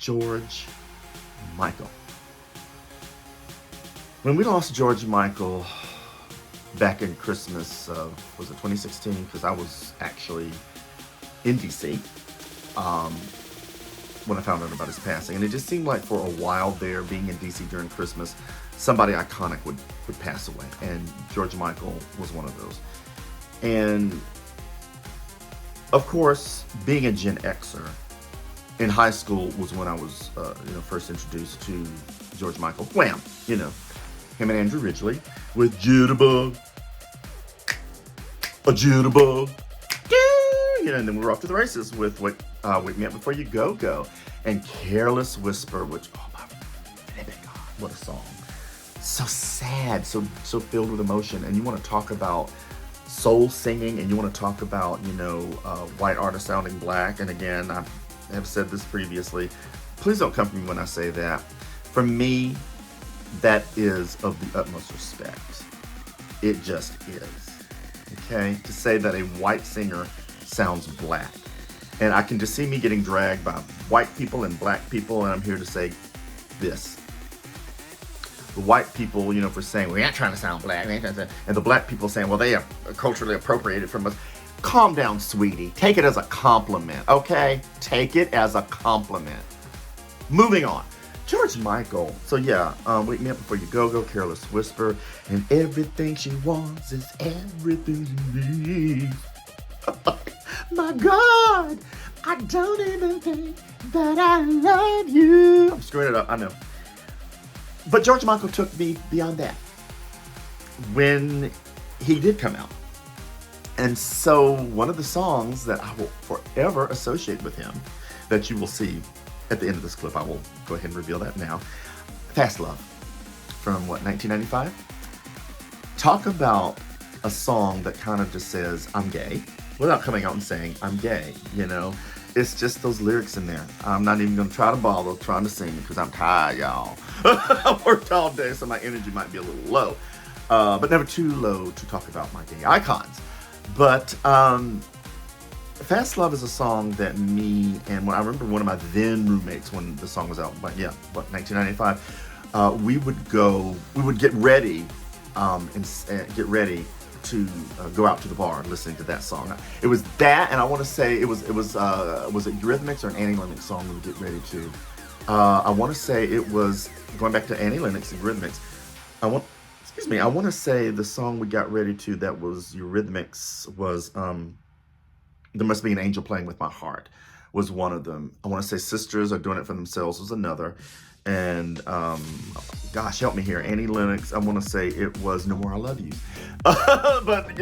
George Michael. When we lost George Michael back in Christmas, was it 2016? Because I was actually in DC um, when I found out about his passing. And it just seemed like for a while there, being in DC during Christmas, somebody iconic would pass away. And George Michael was one of those. And of course, being a Gen Xer, in high school was when I was first introduced to George Michael. Wham! Him and Andrew Ridgeley with Jitterbug, a Jitterbug. And then we were off to the races with Wake Me Up Before You Go Go and Careless Whisper, which, oh my God, what a song. So sad, so filled with emotion. And you want to talk about soul singing, and you want to talk about, white artists sounding black. And again, I have said this previously. Please don't come for me when I say that. For me, that is of the utmost respect. It just is. Okay? To say that a white singer sounds black. And I can just see me getting dragged by white people and black people, and I'm here to say this. The white people, for saying, we're not trying to sound black, and the black people saying, well, they are culturally appropriated from us. Calm down, sweetie. Take it as a compliment, okay? Take it as a compliment. Moving on. George Michael. So yeah, Wake Me Up Before You Go Go, Careless Whisper, and everything she wants is everything she needs. My God, I don't even think that I love you. I'm screwing it up, I know. But George Michael took me beyond that when he did come out. And so one of the songs that I will forever associate with him, that you will see at the end of this clip, I will go ahead and reveal that now. Fast Love from 1995? Talk about a song that kind of just says, I'm gay, without coming out and saying, I'm gay, It's just those lyrics in there. I'm not even going to try to bother trying to sing because I'm tired, y'all. I worked all day, so my energy might be a little low. But never too low to talk about my gay icons. But Fast Love is a song that me and I remember one of my then roommates when the song was out, 1995, we would get ready and get ready to go out to the bar listening to that song. It was that, and I want to say it was it Eurythmics or an Annie Lennox song we would get ready to. I want to say it was going back to Annie Lennox and Eurythmics. I want to say the song we got ready to that was Eurythmics was There Must Be an Angel Playing With My Heart was one of them. I want to say Sisters Are Doing It For Themselves was another. And gosh, help me here. Annie Lennox, I want to say it was No More I Love You. But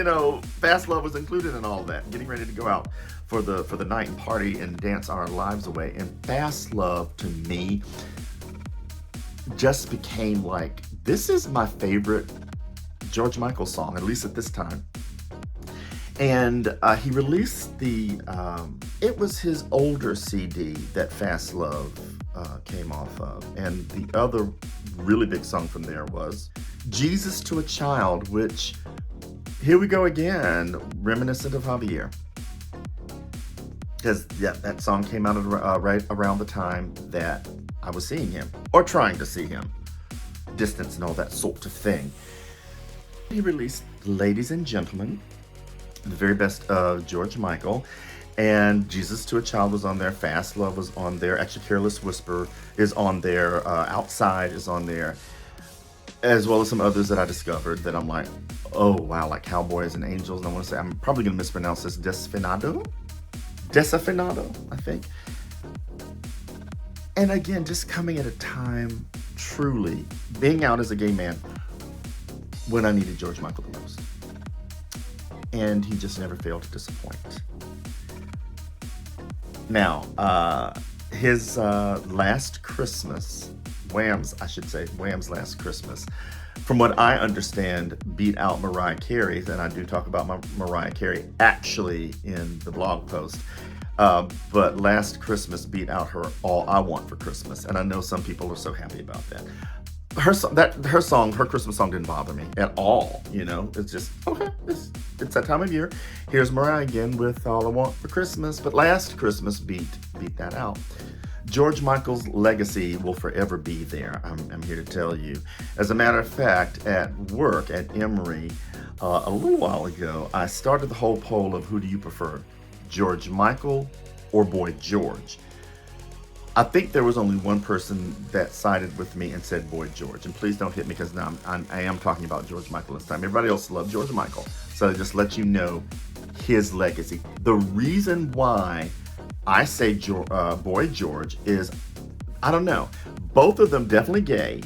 Fast Love was included in all of that. Getting ready to go out for the night and party and dance our lives away. And Fast Love to me just became like, this is my favorite George Michael song, at least at this time. And he released it was his older CD that Fast Love came off of. And the other really big song from there was Jesus to a Child, which, here we go again, reminiscent of Javier. Because, that song came out right around the time that I was seeing him, or trying to see him. Distance and all that sort of thing. He released Ladies and Gentlemen, the very best of George Michael, and Jesus to a Child was on there. Fast Love was on there. Actually, Careless Whisper is on there. Outside is on there, as well as some others that I discovered that I'm like, oh wow, like Cowboys and Angels. And I want to say, I'm probably going to mispronounce this, Desafinado, I think. And again, just coming at a time, truly being out as a gay man when I needed George Michael the most. And he just never failed to disappoint. Now, his last Christmas, Wham's last Christmas, from what I understand, beat out Mariah Carey's, and I do talk about Mariah Carey actually in the blog post. But Last Christmas beat out her All I Want for Christmas, and I know some people are so happy about that. Her Christmas song didn't bother me at all. It's just okay. It's that time of year. Here's Mariah again with All I Want for Christmas, but Last Christmas beat that out. George Michael's legacy will forever be there. I'm here to tell you. As a matter of fact, at work at Emory, a little while ago, I started the whole poll of who do you prefer, George Michael or Boy George? I think there was only one person that sided with me and said Boy George. And please don't hit me because now I am talking about George Michael this time. Everybody else loved George Michael. So I just let you know his legacy. The reason why I say Boy George is, I don't know, both of them definitely gay,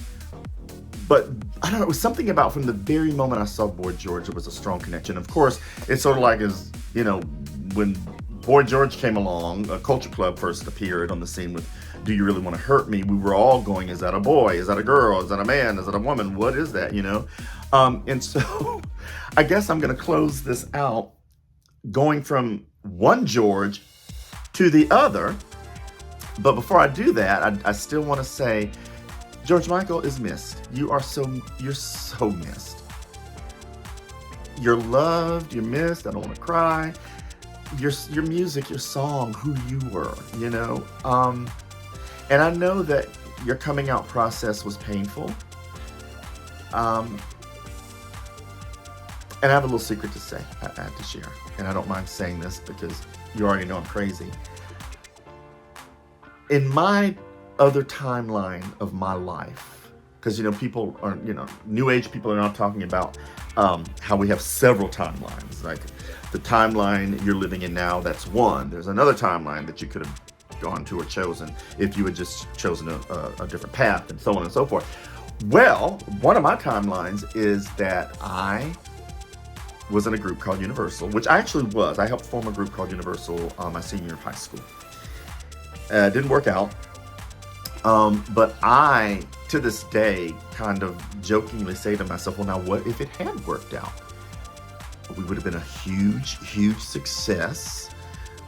but I don't know, it was something about from the very moment I saw Boy George, it was a strong connection. Of course, it's sort of like as, you know, when Boy George came along, a Culture Club first appeared on the scene with Do You Really Want to Hurt Me? We were all going, is that a boy? Is that a girl? Is that a man? Is that a woman? What is that, you know? And so I guess I'm going to close this out going from one George to the other. But before I do that, I still want to say, George Michael is missed. You're so missed. You're loved, you're missed, I don't want to cry. Your music, your song, who you were, you know? And I know that your coming out process was painful. And I have a little secret to say, I have to share. And I don't mind saying this because you already know I'm crazy. In my other timeline of my life, because, you know, people are, you know, new age people are now talking about how we have several timelines. Like the timeline you're living in now, that's one. There's another timeline that you could have gone to or chosen if you had just chosen a different path and so on and so forth. Well, one of my timelines is that I was in a group called Universal, which I actually was. I helped form a group called Universal my senior year of high school. It didn't work out. But I, to this day, kind of jokingly say to myself, well, now what if it had worked out? We would have been a huge, huge success.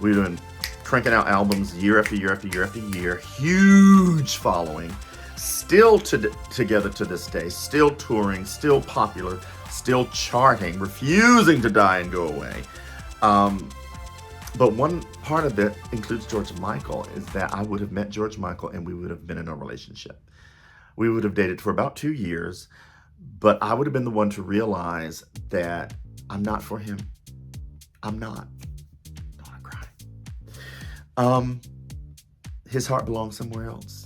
We would have been cranking out albums year after year after year after year. Huge following. Still together to this day. Still touring. Still popular. Still charting. Refusing to die and go away. But one part of it includes George Michael is that I would have met George Michael and we would have been in a relationship. We would have dated for about 2 years, but I would have been the one to realize that I'm not for him. I'm not. Don't I cry? His heart belongs somewhere else.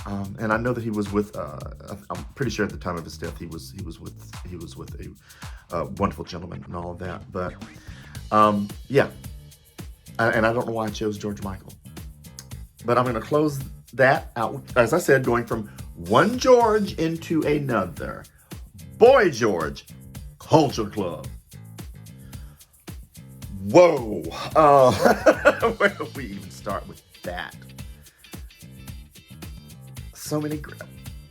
And I know that he was with, I'm pretty sure at the time of his death, he was with a wonderful gentleman and all of that. But yeah. And I don't know why I chose George Michael. But I'm going to close that out, as I said, going from one George into another. Boy George, Culture Club. Whoa. Where do we even start with that? So many great...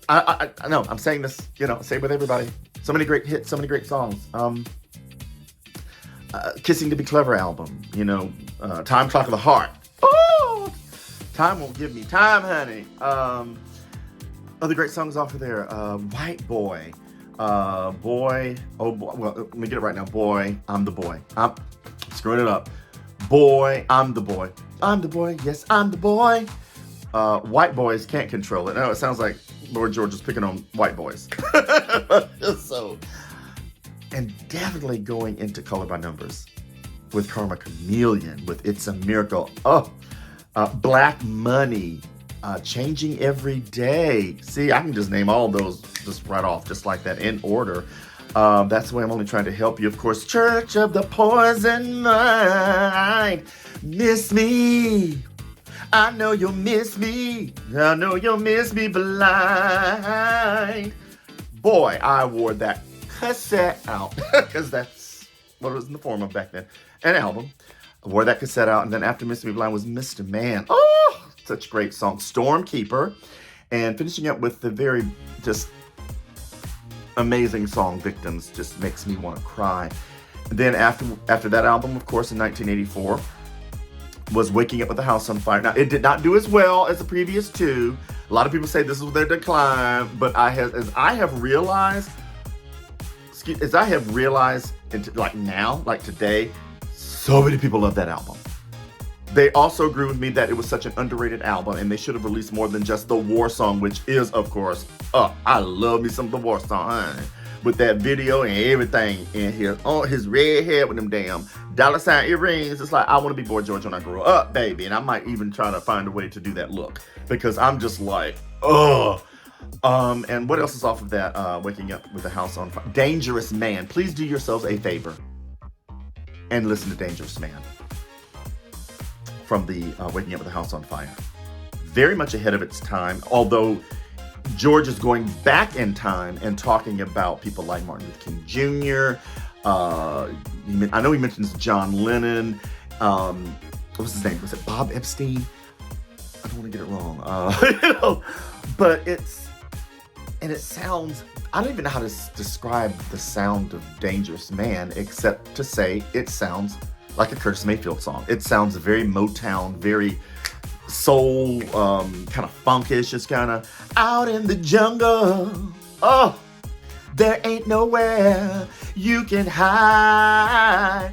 I know, I'm saying this, you know, say it with everybody. So many great hits, so many great songs. Kissing to Be Clever album, you know, Time Clock of the Heart. Oh, time won't give me time, honey. Other great songs off of there. White Boy. Boy. Oh, boy. Well, let me get it right now. Boy, I'm the boy. I'm screwing it up. Boy, I'm the boy. I'm the boy. Yes, I'm the boy. White boys can't control it. I know it sounds like Lord George is picking on white boys. So... And definitely going into Color by Numbers with Karma Chameleon, with It's a Miracle. Black Money, Changing Every Day. See, I can just name all those just right off, just like that, in order. That's the way I'm only trying to help you. Of course, Church of the Poison Mind. Miss Me. I know you'll miss me. I know you'll miss me blind. Boy, I wore that cassette out because that's what it was in the form of back then. An album. I wore that cassette out, and then after Miss Me Blind was Mr. Man. Oh, such a great song. Stormkeeper, and finishing up with the very just amazing song Victims just makes me want to cry. And then after that album, of course, in 1984 was Waking Up with the House on Fire. Now, it did not do as well as the previous two. A lot of people say this was their decline, but as I have realized, like now, like today, so many people love that album. They also agree with me that it was such an underrated album and they should have released more than just the War Song, which is, of course, I love me some of the War Song, honey. With that video and everything in here, on his red hair with them damn dollar sign earrings. It's like, I want to be Boy George when I grow up, baby. And I might even try to find a way to do that look because I'm just like, ugh. And what else is off of that? Waking Up with the House on Fire. Dangerous Man. Please do yourselves a favor and listen to Dangerous Man from the Waking Up with the House on Fire. Very much ahead of its time, although George is going back in time and talking about people like Martin Luther King Jr. I know he mentions John Lennon. What was his name? Was it Bob Epstein? I don't want to get it wrong. But it sounds, I don't even know how to describe the sound of Dangerous Man except to say it sounds like a Curtis Mayfield song. It sounds very Motown, very soul, kind of funkish. It's kind of out in the jungle. Oh, there ain't nowhere you can hide.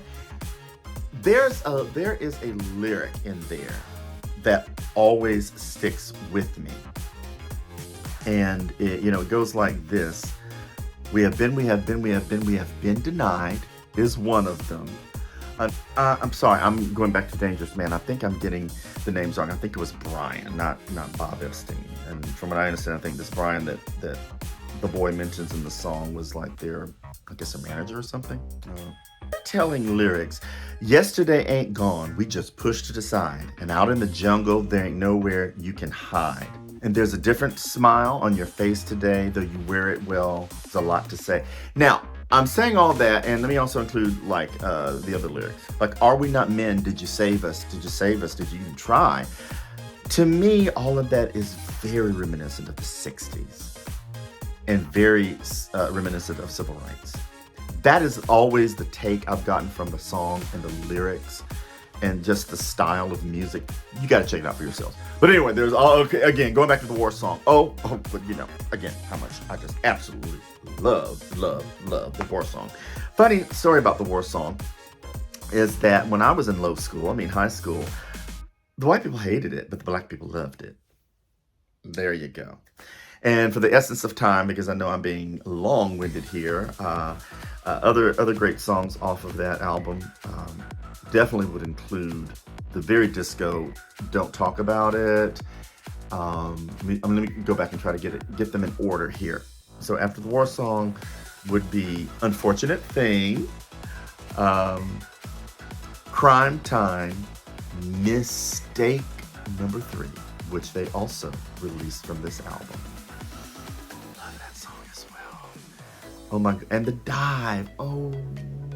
There is a lyric in there that always sticks with me. And it goes like this. We have been denied is one of them. I'm sorry, I'm going back to Dangerous Man. I think I'm getting the names wrong. I think it was Brian, not Bob Epstein. And from what I understand, I think this Brian that the boy mentions in the song was like their manager or something. Telling lyrics. Yesterday ain't gone, we just pushed it aside. And out in the jungle, there ain't nowhere you can hide. And there's a different smile on your face today, though you wear it well. There's a lot to say. Now, I'm saying all that, and let me also include the other lyrics. Like, are we not men? Did you save us? Did you save us? Did you even try? To me, all of that is very reminiscent of the 60s and very reminiscent of civil rights. That is always the take I've gotten from the song and the lyrics and just the style of music. You got to check it out for yourselves. But anyway, again, going back to the War Song. But again, how much I just absolutely love the War Song. Funny story about the War Song is that when I was in high school, the white people hated it, but the black people loved it. There you go. And for the essence of time, because I know I'm being long-winded here, other great songs off of that album definitely would include the very disco Don't Talk About It. Let me go back and try to get them in order here. So after the War Song would be Unfortunate Thing, Crime Time, Mistake number 3, which they also released from this album. Love that song as well. Oh my, and The Dive. Oh,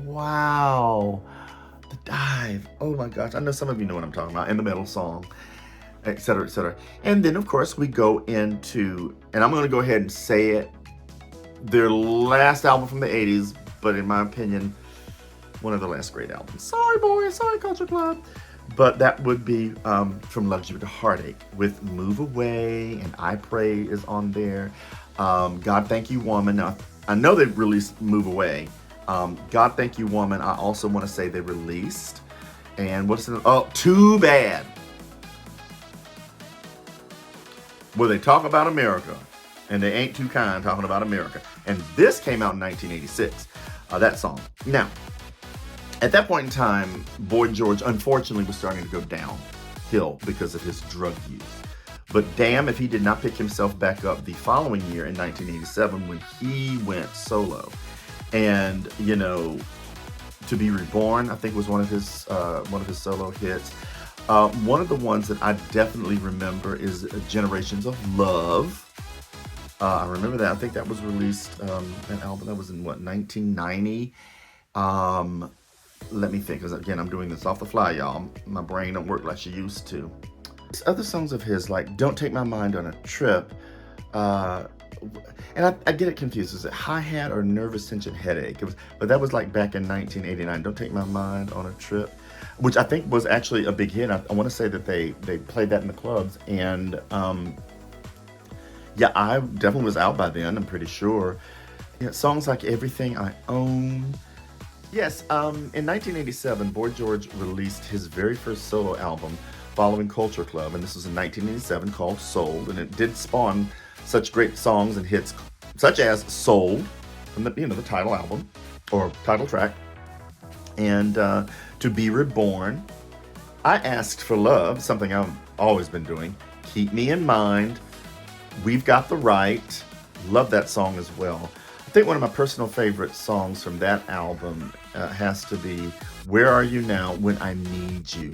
wow. The Dive. Oh my gosh. I know some of you know what I'm talking about. And the Metal Song, et cetera, et cetera. And then, of course, we go into, and I'm going to go ahead and say it, their last album from the 80s, but in my opinion, one of the last great albums. Sorry, boys. Sorry, Culture Club. But that would be From Luxury to Heartache with Move Away, and I Pray is on there. God Thank You Woman. Now, I know they released Move Away. God Thank You Woman, I also want to say they released. And what's it? Oh, Too Bad. Where they talk about America. And they ain't too kind talking about America. And this came out in 1986, that song. Now, at that point in time, Boy George, unfortunately, was starting to go downhill because of his drug use. But damn if he did not pick himself back up the following year in 1987 when he went solo. And, To Be Reborn, I think was one of his solo hits. One of the ones that I definitely remember is Generations of Love. I remember that. I think that was released, an album that was in 1990. Let me think, because again, I'm doing this off the fly, y'all. My brain don't work like she used to. Other songs of his, like Don't Take My Mind on a Trip, and I get it confused. Is it Hi-Hat or Nervous Tension Headache? But that was like back in 1989. Don't Take My Mind on a Trip, which I think was actually a big hit. I want to say that they played that in the clubs, and yeah, I definitely was out by then, I'm pretty sure. Songs like Everything I Own, Yes, in 1987, Boy George released his very first solo album following Culture Club, and this was in 1987 called Sold, and it did spawn such great songs and hits such as Sold, from the title album or title track, and To Be Reborn. I Asked for Love, something I've always been doing. Keep Me in Mind. We've Got the Right. Love that song as well. I think one of my personal favorite songs from that album has to be Where Are You Now When I Need You.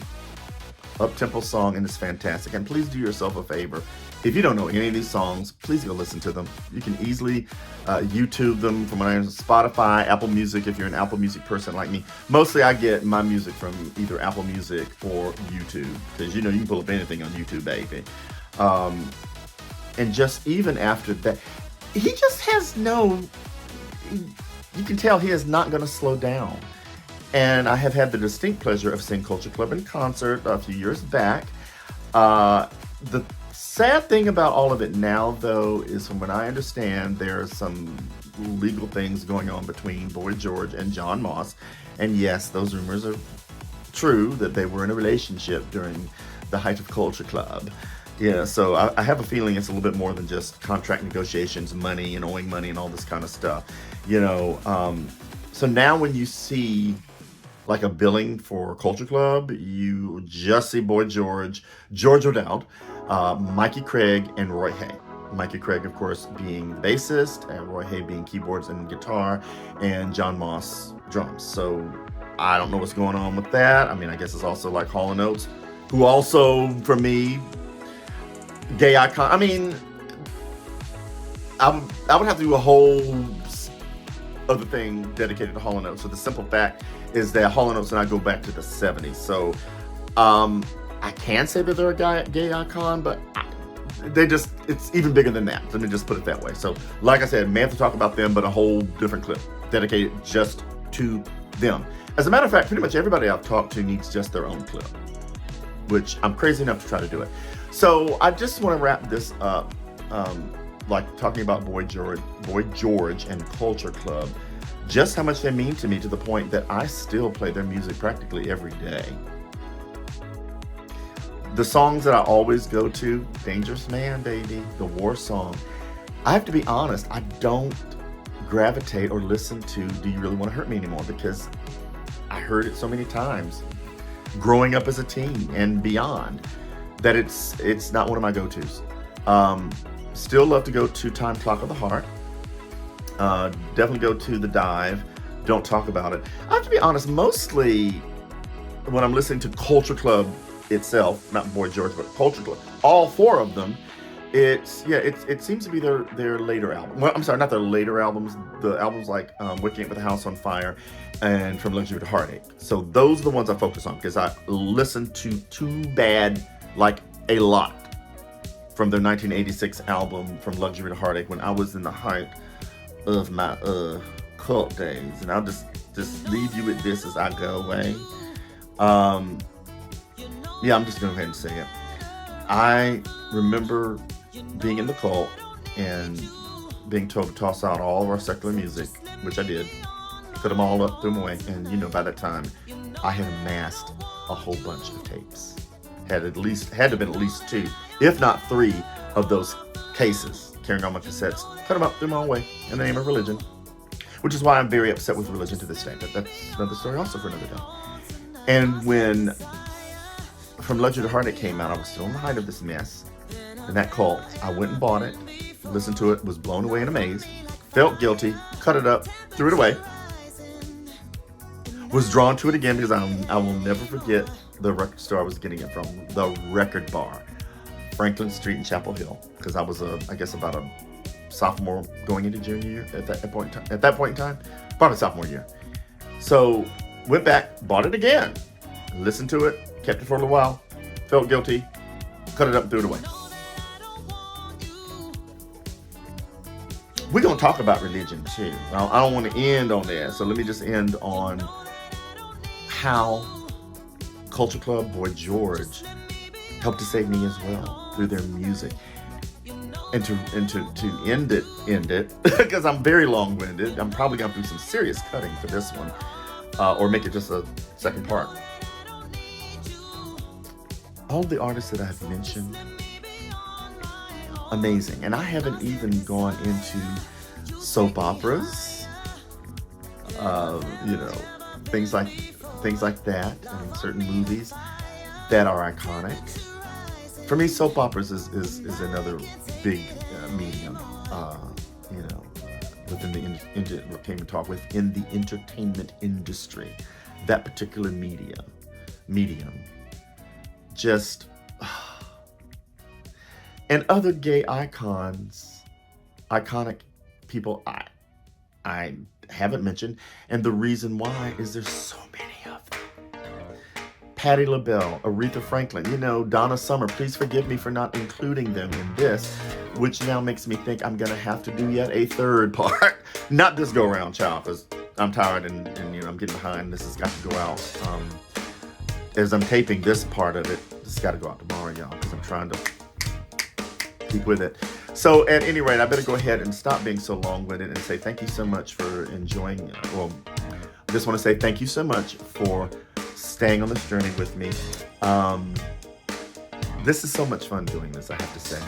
Up-tempo song, and it's fantastic. And please do yourself a favor. If you don't know any of these songs, please go listen to them. You can easily YouTube them from Spotify, Apple Music, if you're an Apple Music person like me. Mostly I get my music from either Apple Music or YouTube, because you can pull up anything on YouTube, baby. And just even after that, he just has you can tell he is not going to slow down. And I have had the distinct pleasure of seeing Culture Club in concert a few years back. The sad thing about all of it now, though, is from what I understand, there are some legal things going on between Boy George and John Moss. And yes, those rumors are true, that they were in a relationship during the height of Culture Club. Yeah, so I have a feeling it's a little bit more than just contract negotiations, money and owing money and all this kind of stuff. So now when you see like a billing for Culture Club, you just see Boy George, George O'Dowd, Mikey Craig, and Roy Hay. Mikey Craig, of course, being the bassist, and Roy Hay being keyboards and guitar, and John Moss drums. So I don't know what's going on with that. I mean, I guess it's also like Hall & Oates, who also, for me, gay icon. I mean, I would have to do a whole other thing dedicated to Hall & Oates. So the simple fact is that Hall & Oates and I go back to the 70s. So I can say that they're a gay icon, but it's even bigger than that. Let me just put it that way. So like I said, may have to talk about them, but a whole different clip dedicated just to them. As a matter of fact, pretty much everybody I've talked to needs just their own clip, which I'm crazy enough to try to do it. So I just want to wrap this up, like talking about Boy George and Culture Club, just how much they mean to me, to the point that I still play their music practically every day. The songs that I always go to, Dangerous Man, baby, the war song. I have to be honest, I don't gravitate or listen to Do You Really Want to Hurt Me anymore, because I heard it so many times growing up as a teen and beyond, that it's not one of my go-tos. Still love to go to Time Clock of the Heart. Definitely go to The Dive. Don't Talk About It. I have to be honest, mostly when I'm listening to Culture Club itself, not Boy George, but Culture Club, all four of them, it seems to be their later album. Well, I'm sorry, not their later albums. The albums like Waking Up with a House on Fire and From Luxury to Heartache. So those are the ones I focus on, because I listen to Too Bad like a lot from their 1986 album From Luxury to Heartache, when I was in the height of my cult days. And I'll just leave you with this as I go away. Yeah, I'm just going to go ahead and say it. I remember being in the cult and being told to toss out all of our secular music, which I did. Put them all up, threw them away. And by that time, I had amassed a whole bunch of tapes. Had to have been at least 2, if not 3, of those cases, carrying on my cassettes. Cut them up, threw them all away in the name of religion. Which is why I'm very upset with religion to this day. But that's another story also for another day. And when From Luxury to Heartache came out, I was still in the height of this mess. And that cult, I went and bought it, listened to it, was blown away and amazed, felt guilty, cut it up, threw it away. Was drawn to it again because I will never forget the record store I was getting it from, the Record Bar, Franklin Street in Chapel Hill, because I was about a sophomore going into junior year at that point in time, probably sophomore year. So went back, bought it again, listened to it, kept it for a little while, felt guilty, cut it up, threw it away. We're going to talk about religion too. I don't want to end on that, so let me just end on how Culture Club, Boy George helped to save me as well through their music. And to end it, because I'm very long-winded, I'm probably going to do some serious cutting for this one. or make it just a second part. All the artists that I've mentioned, amazing. And I haven't even gone into soap operas, you know, things like that, and certain movies that are iconic. For me, soap operas is another big medium, you know, within within the entertainment industry. That particular medium, just and other gay iconic people I haven't mentioned, and the reason why is there's so many of them. Patti LaBelle, Aretha Franklin, you know, Donna Summer. Please forgive me for not including them in this, which now makes me think I'm gonna have to do yet a third part. Not this go around, child, because I'm tired and you know I'm getting behind. This has got to go out. As I'm taping this part of it, this has got to go out tomorrow, y'all, because I'm trying to keep with it. So at any rate, I better go ahead and stop being so long-winded and say thank you so much for enjoying. Well, I just want to say thank you so much for staying on this journey with me. This is so much fun doing this, I have to say.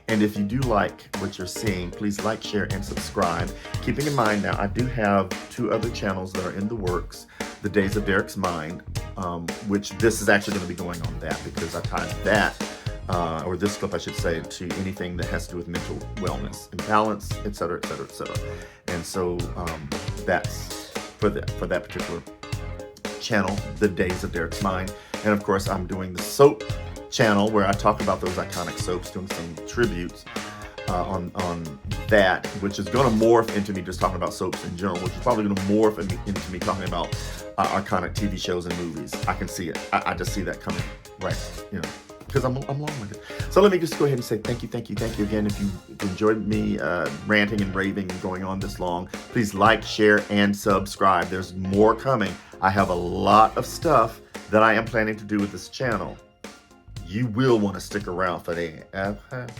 And if you do like what you're seeing, please like, share, and subscribe. Keeping in mind now, I do have 2 other channels that are in the works. The Days of Derek's Mind, which this is actually going to be going on that because I tied that, or this clip I should say, to anything that has to do with mental wellness and balance, etc., etc., etc. And so that's for that particular channel, The Days of Derek's Mind. And of course, I'm doing the soap channel where I talk about those iconic soaps, doing some tributes on that, which is going to morph into me just talking about soaps in general, which is probably going to morph into me talking about iconic TV shows and movies. I can see it. I just see that coming, right? You know, because I'm long-winded. So let me just go ahead and say thank you again. If you enjoyed me ranting and raving and going on this long, please like, share, and subscribe. There's more coming. I have a lot of stuff that I am planning to do with this channel. You will want to stick around for that.